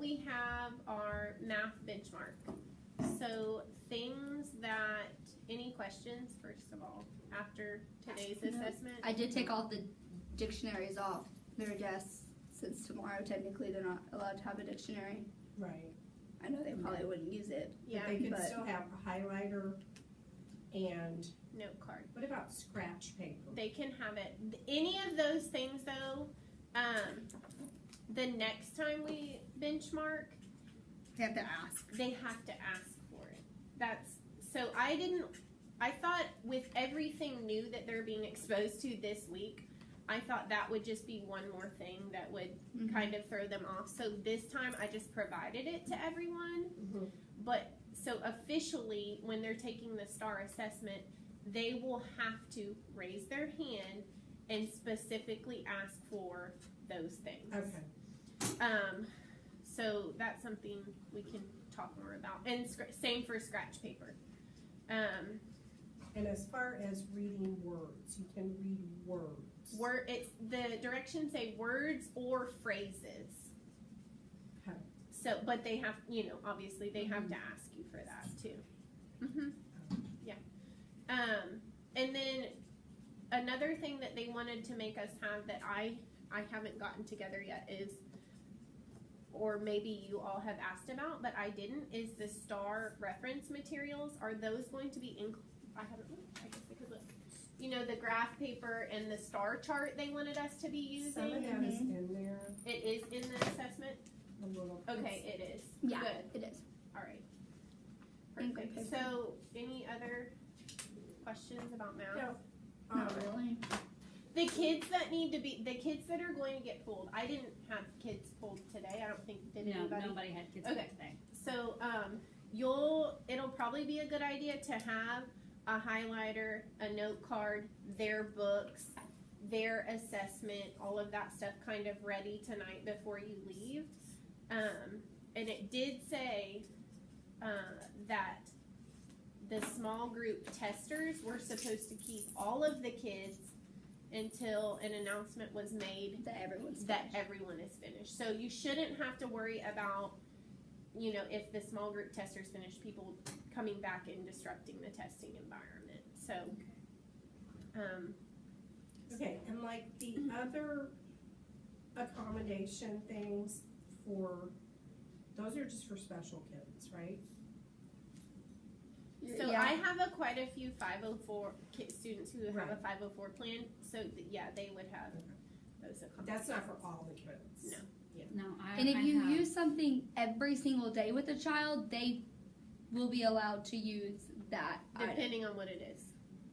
we have our math benchmark. So things that, any questions, first of all, after today's assessment? I did take all the dictionaries off their desks since tomorrow technically they're not allowed to have a dictionary. Right. I know they probably wouldn't use it. Yeah, But they could still have a highlighter and note card. what about scratch paper? They can have it. Any of those things though, the next time we benchmark, They have to ask. they have to ask for it. That's, so I thought with everything new that they're being exposed to this week, I thought that would just be one more thing that would kind of throw them off. So this time I just provided it to everyone. Mhm. But so officially, when they're taking the STAR assessment, they will have to raise their hand and specifically ask for those things. Okay. So that's something we can talk more about. And same for scratch paper. And as far as reading words, you can read words. It's the directions say words or phrases. Okay. So, but they have, obviously they have to ask you for that too. Yeah. And then another thing that they wanted to make us have that I haven't gotten together yet is, or maybe you all have asked about, but I didn't, is the STAR reference materials. Are those going to be I haven't looked. I guess I could look. The graph paper and the STAR chart they wanted us to be using. Some of that is in there It is in the assessment? a little. Okay, it is. Yeah, Good. it is. All right. And Perfect. paper. So, any other questions about math? No. Not really. The kids that are going to get pulled, I didn't have kids pulled today. I don't think, did anybody? Nobody had kids Okay. today. So, it'll probably be a good idea to have a highlighter, a note card, their books, their assessment, all of that stuff kind of ready tonight before you leave. And it did say, that the small group testers were supposed to keep all of the kids until an announcement was made That everyone's that everyone is finished. So you shouldn't have to worry about, if the small group testers finish, people coming back and disrupting the testing environment. So, Okay, and like the other accommodation things those are just for special kids, right? so yeah. I have quite a few 504 students who have a 504 plan. So they would have those accommodations. That's not for all the kids. No. No, And if you use something every single day with a child, they will be allowed to use that item. Depending on what it is.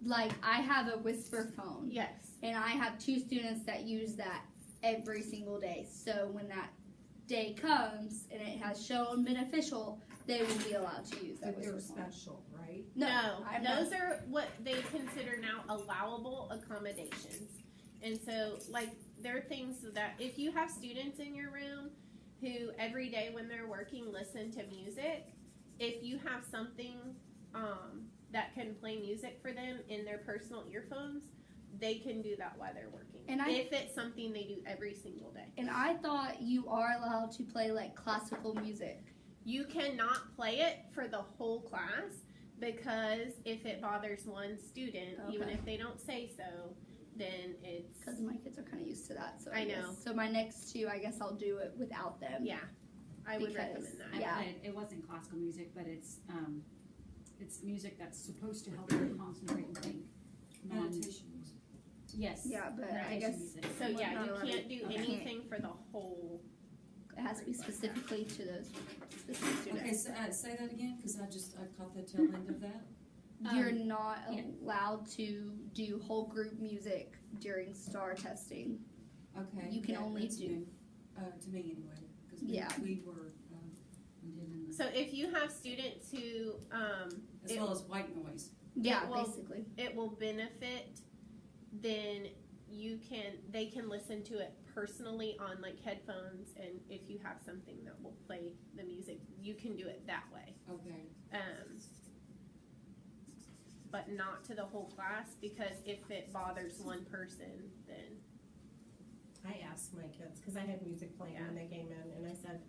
Like, I have a whisper phone. Yes. And I have 2 students that use that every single day. So when that day comes and it has shown beneficial, they will be allowed to use that But they're whisper phone. special, right? No, I'm those not. are what they consider now allowable accommodations. And so, there are things that if you have students in your room who every day when they're working listen to music, if you have something that can play music for them in their personal earphones, they can do that while they're working. And if it's something they do every single day. And I thought you are allowed to play like classical music. You cannot play it for the whole class because if it bothers one student, even Okay. if they don't say so, then it's, Because my kids are kind of used to that. So I guess- know. So my next 2, I guess I'll do it without them. yeah, I would Because- recommend that. Yeah. It wasn't classical music, but it's music that's supposed to help you concentrate and think. Meditation music. Yes. Yeah, but I meditation guess music. So yeah, Not you allowed. can't do Okay. anything for the whole. it has to be specifically to those specific students. Okay, so, say that again, cause I caught the tail end of that. You're not yeah. allowed to do whole group music during STAR testing. Okay. You can yeah, only that's do- new. To me anyway, cause Yeah. we were, we didn't, So if you have students who, as well as white noise. Yeah, will- basically. it will benefit, then they can listen to it personally on headphones, and if you have something that will play the music, you can do it that way. Okay. But not to the whole class, because if it bothers one person, then I asked my kids, cause I had music playing when they came in, and I said,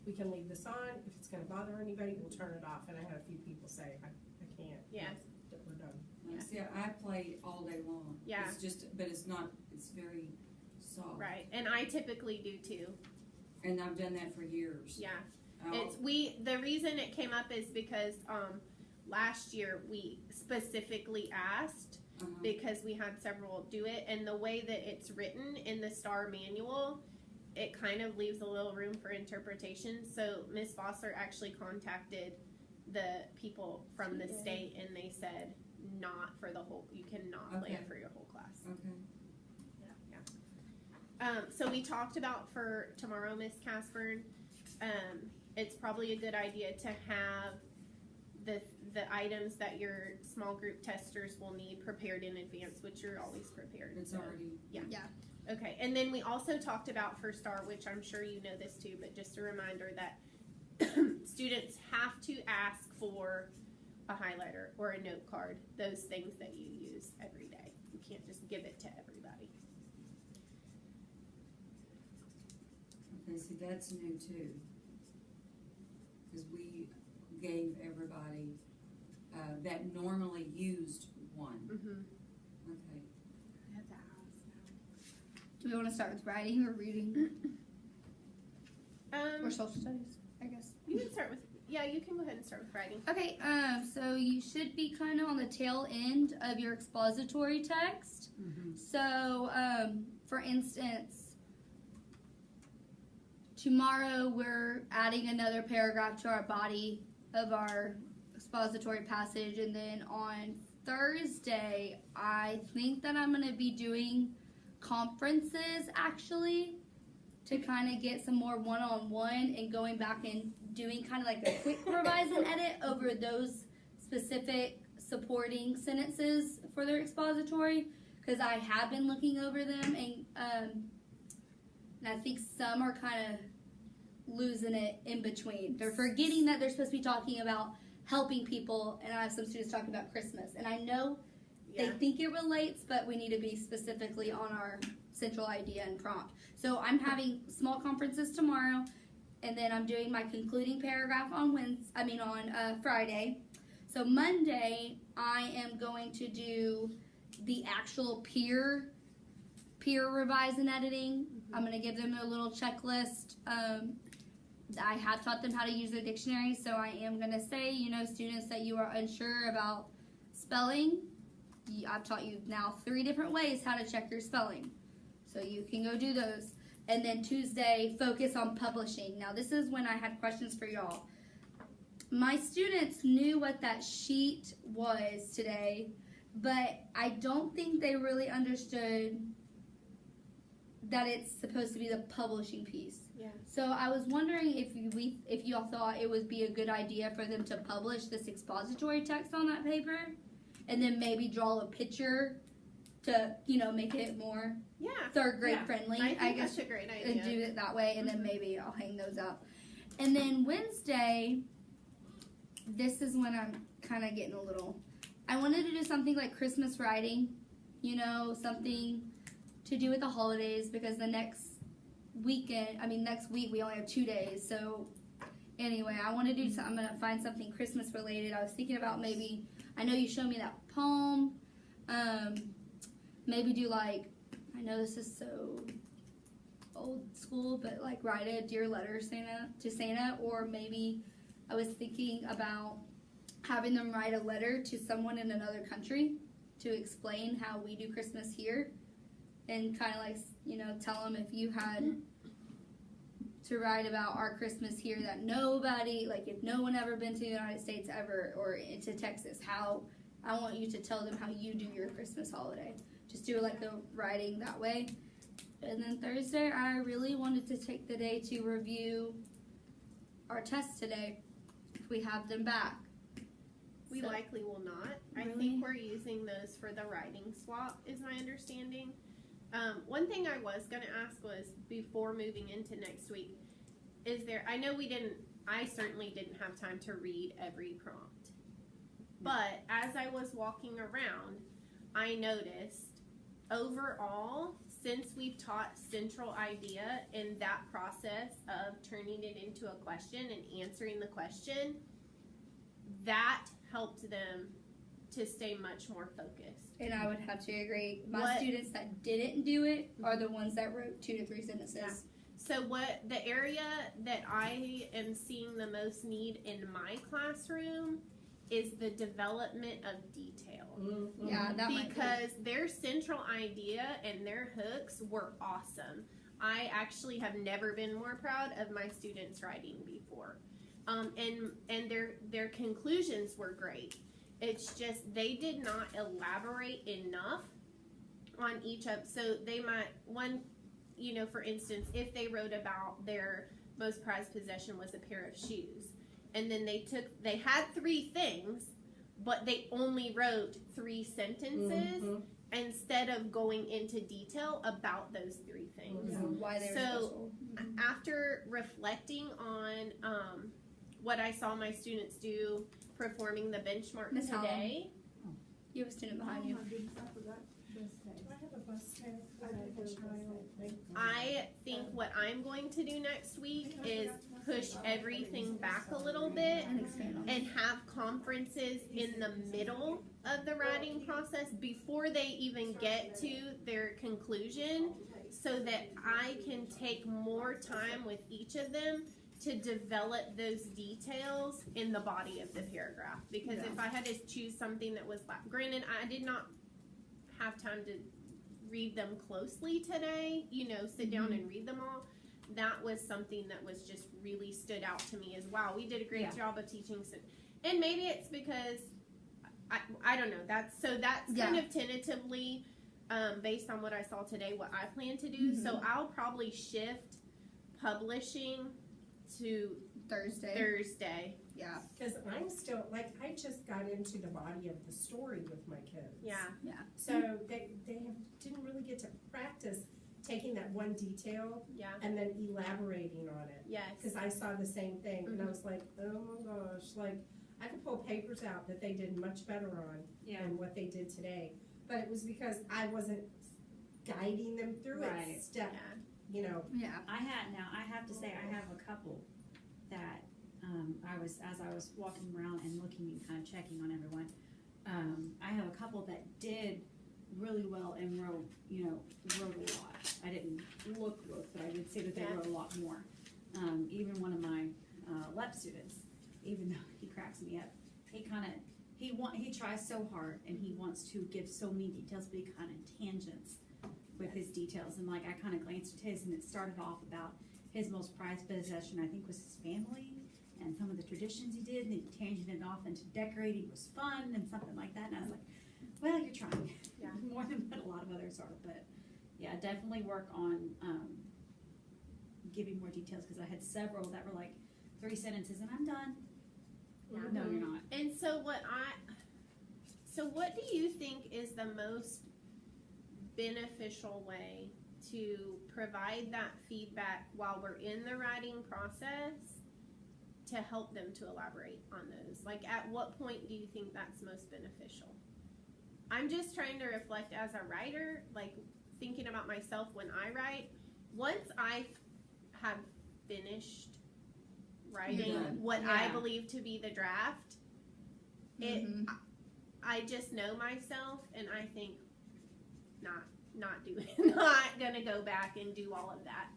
we can leave this on. If it's gonna bother anybody, we'll turn it off. And I had a few people say, I can't. Yeah. That we're done. Yeah. See, I play all day long. Yeah. It's just, but it's not, it's very soft. Right, and I typically do too. And I've done that for years. Yeah, I'll- the reason it came up is because last year we specifically asked uh-huh. because we had several do it, and the way that it's written in the STAR manual, it kind of leaves a little room for interpretation. So Ms. Foster actually contacted the people from the state, and they said not for the whole. You cannot play it Okay. for your whole class. Okay. So we talked about for tomorrow, Miss Caspern, it's probably a good idea to have the items that your small group testers will need prepared in advance, which you're always prepared. It's so. already. Okay, and then we also talked about for STAR, which I'm sure you know this too, but just a reminder that students have to ask for a highlighter or a note card, those things that you use every day. You can't just give it to everybody. Okay, see, that's new too. Because we gave everybody, that normally used one. Mm-hmm. Okay. Do we want to start with writing or reading or social studies? I guess. You can start with, you can go ahead and start with writing. Okay, so you should be kind of on the tail end of your expository text. Mm-hmm. So, for instance, tomorrow we're adding another paragraph to our body of our expository passage, and then on Thursday, I think that I'm going to be doing conferences actually to kind of get some more one-on-one and going back and doing kind of like a quick revise and edit over those specific supporting sentences for their expository, because I have been looking over them, and I think some are kind of losing it in between. They're forgetting that they're supposed to be talking about helping people, and I have some students talking about Christmas, and I know they think it relates, but we need to be specifically on our central idea and prompt. So I'm having small conferences tomorrow, and then I'm doing my concluding paragraph on Friday. So Monday, I am going to do the actual peer revise and editing. I'm going to give them a little checklist. I have taught them how to use their dictionary, so I am going to say, students that you are unsure about spelling, I've taught you now 3 different ways how to check your spelling. So you can go do those. And then Tuesday, focus on publishing. Now this is when I had questions for y'all. My students knew what that sheet was today, but I don't think they really understood that it's supposed to be the publishing piece. Yeah. So I was wondering if y'all thought it would be a good idea for them to publish this expository text on that paper, and then maybe draw a picture to, make it more third grade friendly. I guess that's a great idea. And do it that way, and then maybe I'll hang those up. And then Wednesday, this is when I'm kind of getting I wanted to do something like Christmas writing, something to do with the holidays, because next week we only have 2 days. So anyway, I want to do something. I'm going to find something Christmas related. I was thinking about I know you showed me that poem, maybe do I know this is so old school, but write a dear letter to Santa, or maybe I was thinking about having them write a letter to someone in another country to explain how we do Christmas here, and kind of tell them if you had to write about our Christmas here that nobody, if no one ever been to the United States ever, or into Texas, how I want you to tell them how you do your Christmas holiday. Just do the writing that way. And then Thursday, I really wanted to take the day to review our tests today, if we have them back. We likely will not. Really? I think we're using those for the writing swap, is my understanding. One thing I was going to ask was, before moving into next week, I certainly didn't have time to read every prompt. But as I was walking around, I noticed overall since we've taught central idea in that process of turning it into a question and answering the question, that helped them to stay much more focused. And I would have to agree. My What- students that didn't do it are the ones that wrote 2 to 3 sentences. Yeah. So what the area that I am seeing the most need in my classroom is the development of detail. Yeah, that might be. Because their central idea and their hooks were awesome. I actually have never been more proud of my students' writing before. And their conclusions were great. It's just they did not elaborate enough on each of, so they might, one, you know, for instance, if they wrote about their most prized possession was a pair of shoes, and then they had 3 things, but they only wrote 3 sentences instead of going into detail about those 3 things. Yeah, why they're So, special. After reflecting on what I saw my students do performing the benchmark Miss Helen. today, You have a student behind you. I have a bus tag. I have a child. I think what I'm going to do next week is push everything back a little bit And expand on and have conferences in the middle of the writing process before they even get to their conclusion, so that I can take more time with each of them to develop those details in the body of the paragraph. Because if I had to choose something that was, granted, I did not have time to read them closely today, you know, sit down and read them all. That was something that was just really stood out to me as, wow, we did a great job of teaching. And maybe it's because, I don't know, that's kind of tentatively, based on what I saw today, what I plan to do. So I'll probably shift publishing to Thursday. Yeah. Because I'm still, like, I just got into the body of the story with my kids. Yeah. So they didn't really get to practice taking that one detail Yeah. and then elaborating on it. Yes. Because I saw the same thing, and I was like, oh my gosh, like, I could pull papers out that they did much better on than what they did today. But it was because I wasn't guiding them through it step, you know. Yeah. I have to say, I have a couple that, as I was walking around and looking and kind of checking on everyone, I have a couple that did really well and wrote a lot. I didn't look, but I did see that they wrote a lot more. Even one of my LEP students, even though he cracks me up, he tries so hard and he wants to give so many details, but he kind of tangents with his details. And like I kind of glanced at his, and it started off about his most prized possession, I think, was his family and some of the traditions he did, and he tangented off into decorating was fun and something like that. And I was like, well, you're trying more than what a lot of others are. But yeah, definitely work on giving more details, because I had several that were like 3 sentences and I'm done. No, you're not. And so what do you think is the most beneficial way to provide that feedback while we're in the writing process to help them to elaborate on those? Like, at what point do you think that's most beneficial? I'm just trying to reflect as a writer, like thinking about myself when I write. Once I have finished writing what I believe to be the draft, I just know myself, and I think not gonna go back and do all of that.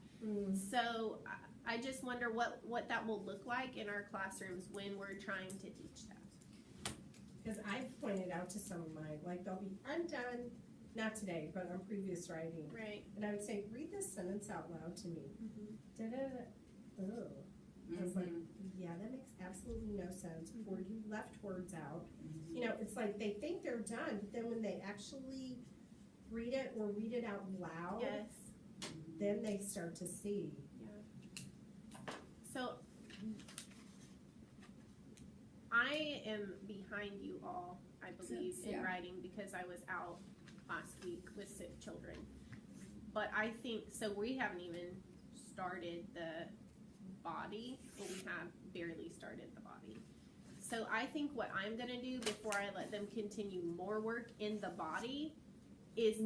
So I just wonder what that will look like in our classrooms when we're trying to teach that. Because I've pointed out to some of mine, like I'm done, not today, but on previous writing. Right. And I would say, read this sentence out loud to me. Da-da-da. Oh. I was like, yeah, that makes absolutely no sense. Or you left words out. You know, it's like they think they're done, but then when they actually read it or read it out loud, Yes. then they start to see. So I am behind you all, I believe, in writing, because I was out last week with sick children. But I think, so we haven't even started the body, but we have barely started the body. So I think what I'm gonna do before I let them continue more work in the body is